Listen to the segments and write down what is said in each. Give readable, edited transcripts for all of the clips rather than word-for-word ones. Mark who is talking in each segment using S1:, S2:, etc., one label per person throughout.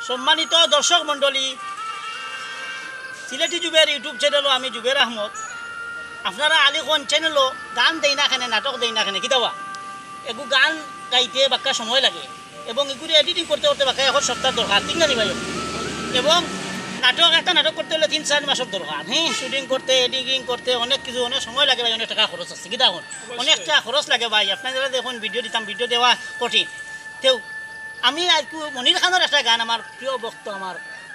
S1: সম্মানিত দর্শক মণ্ডলী, সিলেটি যুবের ইউটিউব চ্যানেলও আমি জুবের আহমদ। আপনারা আলিখন চ্যানেলও গান দেই না খানে, নাটক দেই না খানে, কিতাবা এগু গান গাইতে বাক্কা সময় লাগে এবং এগুলি এডিটিং করতে করতে বাক্কা এখন সপ্তাহ দরকার, ঠিক না নি ভাই? এবং একটা নাটক করতে হলে 3-4 মাসের দরকার। হ্যাঁ, শুটিং করতে, এডিটিং করতে অনেক কিছু, অনেক সময় লাগে ভাই, অনেক টাকা খরচ আছে। কিতা এখন অনেক টাকা খরচ লাগে ভাই। আপনারা দেখুন ভিডিও দিতাম, ভিডিও দেওয়া কঠিন। তেও আমি আর কি মনির খানের একটা গান, আমার প্রিয় বক্ত,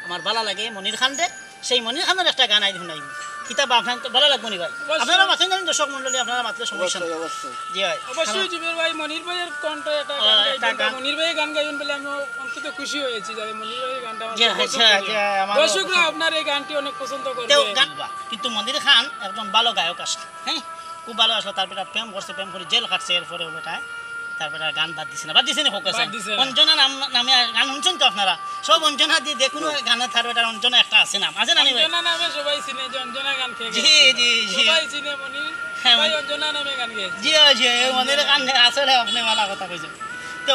S1: আমার ভালো লাগে মনির খান দে, সেই মনির খানের একটা গান আই শুনাই। কিতাব আপনার তো ভালো লাগবে নি ভাই? আপনারা মাথেন জানেন দর্শক মন্ডলী, আপনারা মাত্র সমস্যা জি ভাই,
S2: অবশ্যই জুবের ভাই মনির ভাইয়ের কণ্ঠ একটা গান, মনির ভাই গান গাইবেন বলে আমি অন্তত খুশি হয়েছি যে মনির ভাই গানটা আমার দর্শকরা আপনার এই গানটি অনেক পছন্দ করবে।
S1: কিন্তু মনির খান একজন ভালো গায়ক আসলে, হ্যাঁ খুব ভালো আসলো। তারপরে প্রেম করছে, প্রেম করে জেল কাটছে, এরপরে বেটায় তারপরে গান বাদ দিছে না হোক অঞ্জনা নামে গান শুনছেন তো আপনারা? সব অঞ্জনা দিয়ে দেখুন গানের থার বেটার অঞ্জনা একটা আছে নাম, আছে না?
S2: অঞ্জনা নামে সবাই চিনে, যে অঞ্জনা গান খেয়ে
S1: জি জি জি
S2: সবাই চিনে মনির ভাই অঞ্জনা নামে গান গেয়েছে।
S1: জি জি, মনির গান আসলে আপনি ভালো কথা কইছেন। তো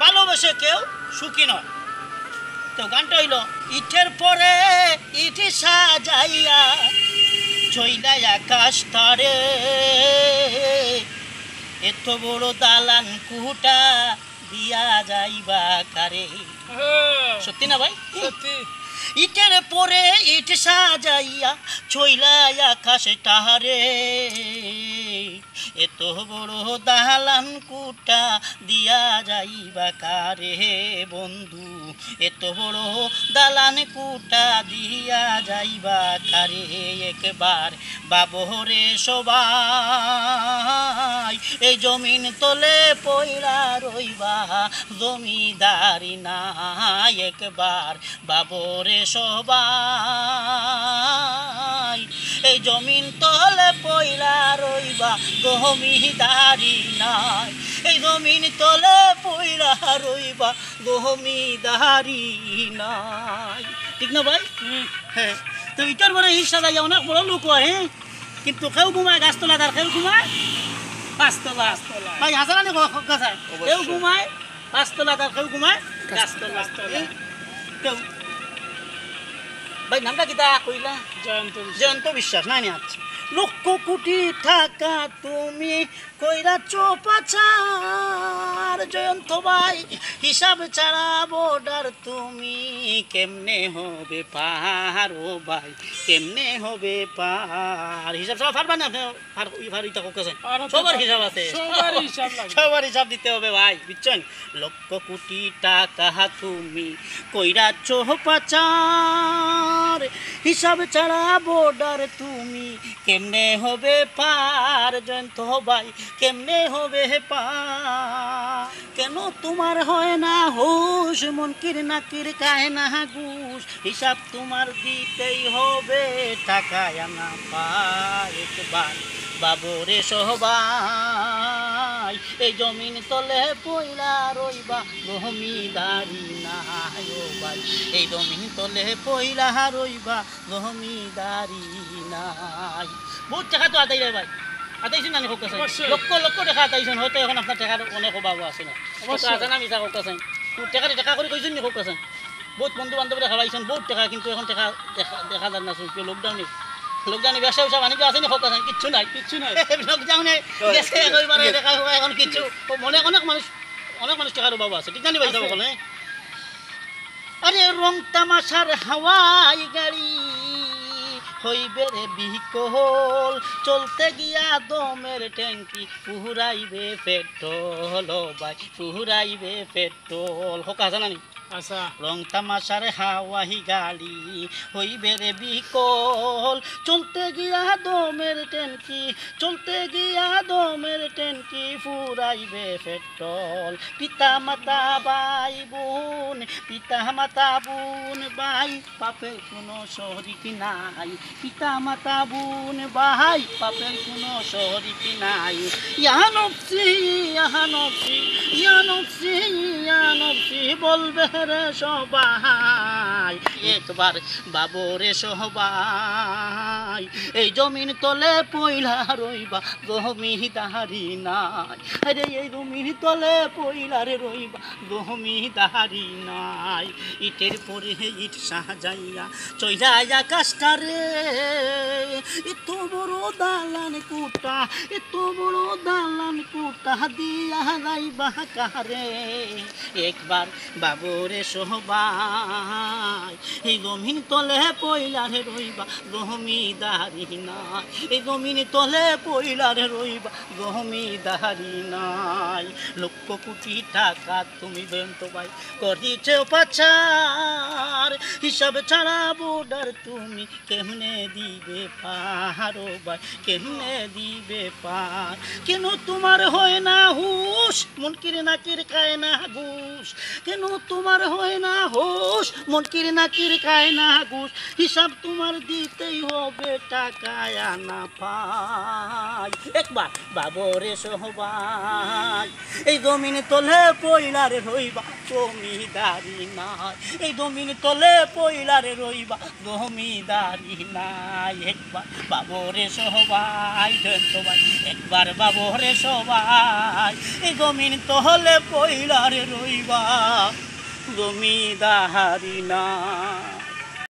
S1: ভালোবাসে কেউ সুখী নয়। তো গানটা হইল, ইটের পরে ইটি সাজাইয়া চইলাই আকাশ তারে, এত বড় দালান কুটা দিয়া যাইবা কারে। সত্যি না ভাই?
S2: সত্যি।
S1: ইটের পরে ইট সাজাইয়া ছইলাই আকাশ তাহারে, এত বড় দালান কুটা দিয়া যাইবা কারে বন্ধু, এত বড় দালান কুটা দিয়া যাইবা কারে। একবার বাবরে সবাই এই জমিন তলে পয়লা রইবা জমিদারি নাই। একবার বাবরে সবাই এই জমিন তলে পয়লা রইবা জমিদারি নাই। এই জমিন তলে পয়লা রইবা জমিদারি নাই, ঠিক না ভাই? হ্যাঁ, তো ইটার বড় হিসা যায়, অনেক বড় লোক হয়। হ্যাঁ, কিন্তু কেউ ঘুমায় গাছতলা, তার কেউ ঘুমায় পাঁচতলা। ভাই হাসানি গাছায়, কেউ ঘুমায় পাঁচতলা, তার কেউ ঘুমায় গাছতলা। কেউ ভাই নামটা কিতা কইলা? জয়ন্ত বিশ্বাস। নাই আচ্ছা, লক্ষ কোটি টাকা তুমি কইরা চোপাচার। জয়ন্ত ভাই হিসাব ছাড়া বর্ডার তুমি কেমনে হবে পার? ও ভাই কেমনে হবে পার? হিসাব ছাড়া পারবা না? সবার হিসাব আছে, সবার হিসাব দিতে হবে ভাই, বুঝছেন? লক্ষ কোটি টাকা তুমি কইরা চোপাচার, হিসাব ছাড়া বর্ডার তুমি কেমনে হবে পার? জয়ন্ত ভাই কেমনে হবে পার? কেন তোমার হয় না হুশ, মনকির নাকির কাহে না ঘুষ, হিসাব তোমার দিতেই হবে টাকায় আনা পায়। একবার বাবরে সবাই এই জমিন তলে পয়লা রইবা জমিদারি নাই। ও ভাই এই জমিন তলে পয়লা রইবা জমিদারি নাই। বহুত টাকা তো আদায় ভাই, আদাইছেন না? লক্ষ লক্ষ টাকা আদাইছেন, হয়তো এখন আপনার টাকার অনেক অভাব আছে না? আছে না? মিশা হোক আছেন টাকা করে কইছেন নি? হোক আছেন বহুত বন্ধু বান্ধবরা খাওয়াইছেন বহুত টাকা, কিন্তু এখন টাকা দেখা যান না। লকডাউনে ব্যবসা বাণিজ্য আছে নি? হোক আছেন কিচ্ছু নাই, কিচ্ছু নাই। লকডাউনে এখন কিচ্ছু, অনেক মানুষ টাকার অভাব আছে, ঠিক না ভাই? সকলে আরে রং তামাশার হাওয়াই গাড়ি হইবে রে বিকল, চলতে গিয়া দমের ট্যাঙ্কি ফুরাইবে পেট্রোল। ও ভাই ফুরাইবে পেট্রোল। হোক আছে না? আচ্ছা, রং তামাশার হাওয়াই গাড়ি হইবে রে বিকল, চলতে গিয়া দমের ট্যাঙ্কি, চলতে গিয়া দমের ট্যাঙ্কি ফুরাইবে পেট্রোল। পিতা মাতা ভাই বোন, পিতা মাতা বোন ভাই পাপের কোনো শরিক নাই। পিতা মাতা বোন ভাই পাপের কোনো শরিক নাই। ইয়া নফসি ইয়া নফসি ইয়া নফসি ইয়া নফসি বলবে রে সবাই, একবার বাবরে সবাই এই জমিন তলে পইলা রইবা জমিদারি নাই আরে এই জমিন তলে পইলা রে রইবা জমিদারি নাই ইটের পরে ইট সাজাইয়া চইলাই আকাশটারে এত বড় দালান কুটা এত বড় দালান কুটা দিয়া যাইবা কারে একবার বাবরে সবাই এই জমিন তলে পইলারে রইবা জমিদারি নাই এই জমিন তলে পইলারে রইবা জমিদারি নাই লক্ষ কোটি টাকা তুমি বেন্ত ভাই করিছে পাচার হিসাব ছাড়া বোর্ডার তুমি কেমনে দিবে পারো ভাই কেমনে দিবে পার কেন তোমার হয় না হুশ মনকির নাকির খায় না ঘুষ কেন তোমার হয় না হুশ মনকির নাকির খায় না ঘুষ হিসাব তোমার দিতেই হবে টাকায় আনা পাই একবার বাবরে সবাই এই জমিন তলে পইলারে রইবা জমিদারি নাই এই জমিন তলে পইলারে রইবা জমিদারি নাই একবার বাবরে সবাই সবাই একবার বাবরে সবাই এই জমিন তলে পইলারে রইবা জমিদারি নাই।